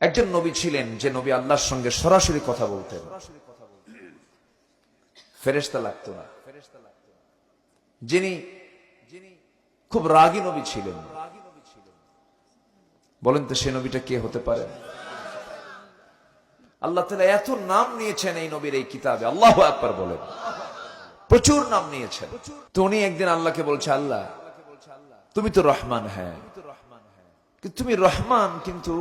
একজন নবী ছিলেন যে নবী আল্লাহর সঙ্গে সরাসরি কথা বলতেন, ফেরেশতা লাগতো না। যিনি খুব রাগী নবী ছিলেন, বলেন তো সে নবীটা কে হতে পারে? আল্লাহ তাআলা এত নাম নিয়েছেন এই নবীর এই কিতাবে, আল্লাহু আকবার বলেন, প্রচুর নাম নিয়েছেন। তো উনি একদিন আল্লাহকে বলছে, আল্লাহ তুমি তো রহমান, হ্যাঁ তুমি রহমান, কিন্তু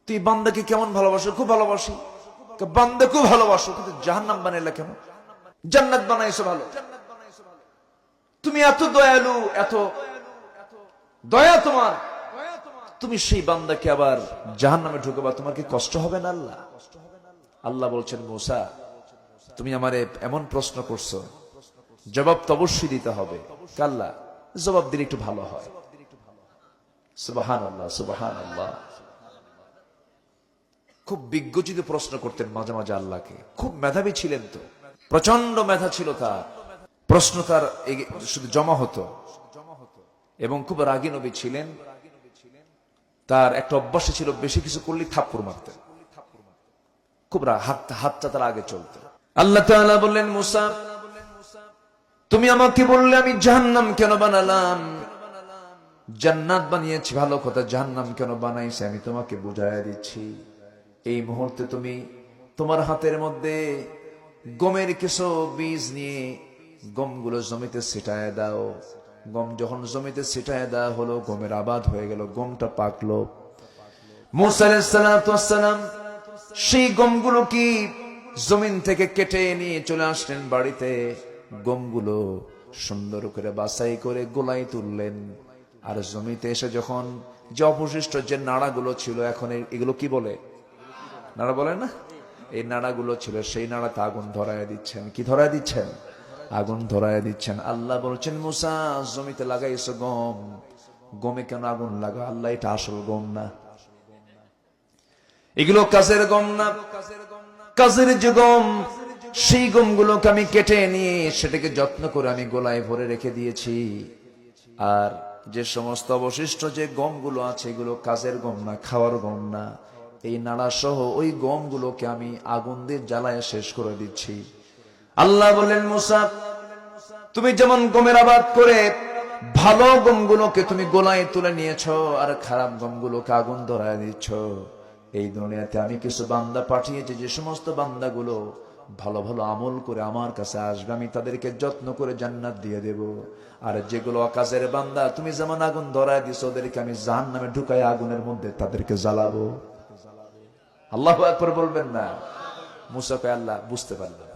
তুই বান্দাকে কেমন ভালোবাসো? খুব ভালোবাসি। বান্দা খুব ভালোবাসো, কিন্তু জাহান্নাম বানাইলা কেন? জান্নাত বানাইছো ভালো। তুমি এত দয়ালু, এত দয়া তোমার, তুমি সেই বান্দাকে আবার জাহান্নামে ঢুকাবা, তোমার কি কষ্ট হবে না? আল্লাহ আল্লাহ বলছেন, মুসা তুমি আমারে এমন প্রশ্ন করছো, জবাব তো অবশ্যই দিতে হবে। কাল্লা জবাব দিলে একটু ভালো হয়। সুবহানাল্লাহ, সুবহানাল্লাহ। খুব বিজ্ঞচিত প্রশ্ন করতেন মাঝে মাঝে আল্লাহকে। খুব মেধাবী ছিলেন, তো প্রচন্ড মেধা ছিল তার, প্রশ্ন তার শুধু জমা হতো। এবং খুব রাগী নবী ছিলেন। তার একটা অভ্যাস ছিল, বেশি কিছু করলে থাপ্পড় মারতেন। খুব হাতটা তার আগে চলতো। আল্লাহ তাআলা বললেন, মুসা তুমি আমাকে বললে আমি জাহান্নাম কেন বানালাম? জান্নাত বানিয়েছি ভালো কথা, জাহান্নাম কেন বানাইছে আমি তোমাকে বুঝাইয়া দিচ্ছি। এই মুহূর্তে তুমি তোমার হাতের মধ্যে গমের কিছু বীজ নিয়ে গমগুলো জমিতে ছিটায় দাও। গম যখন জমিতে ছিটায় দেওয়া হলো, গমের আবাদ হয়ে গেল, গমটা পাকলো। মূসা আলাইহিস সালাতু ওয়াস সালাম সেই গমগুলো কি জমিন থেকে কেটে নিয়ে চলে আসলেন বাড়িতে। গমগুলো সুন্দর করে বাছাই করে গোলাই তুললেন। আর জমিতে এসে যখন যে অবশিষ্ট যে নাড়াগুলো ছিল, এখন এগুলো কি বলে? নাড়া বলে না? এই নাড়াগুলো ছিল, সেই নাড়াতে আগুন ধরায় দিচ্ছেন। কি ধরায় দিচ্ছেন? আগুন ধরায় দিচ্ছেন। আল্লাহ বলছেন, মুসা জমিতে লাগাইছো গম, গমে কেন আগুন লাগা? আল্লাহ এটা আসল গম না, এগুলো কাজের গম না। কাজের যে গম, সেই গমগুলোকে আমি কেটে নিয়ে সেটাকে যত্ন করে আমি গোলায় ভরে রেখে দিয়েছি। আর যে সমস্ত অবশিষ্ট যে গমগুলো আছে, এগুলো কাজের গম না, খাওয়ার গম না। এই নাড়া সহ ওই গমগুলোকে আমি আগুন দিয়ে জ্বালায় শেষ করে দিচ্ছি। আল্লাহ বললেন, মুসা তুমি যেমন গমের আবাদ করে ভালো গমগুলোকে তুমি গোলায় তুলে নিয়েছো, আর খারাপ গমগুলোকে আগুন ধরায় দিচ্ছ, এই দুনিয়াতে আমি কিছু বান্দা পাঠিয়েছি, যে সমস্ত বান্দাগুলো ভালো ভালো আমল করে আমার কাছে আসবে, আমি তাদেরকে যত্ন করে জান্নাত দিয়ে দেব। আর যেগুলো অকাজের বান্দা, তুমি যেমন আগুন ধরায় দিছো, ওদেরকে আমি জাহান্নামে ঢুকাই আগুনের মধ্যে তাদেরকে জ্বালাবো। আল্লাহু আকবার বলবেন না? মুসা কয়, আল্লাহ বুঝতে পারলাম।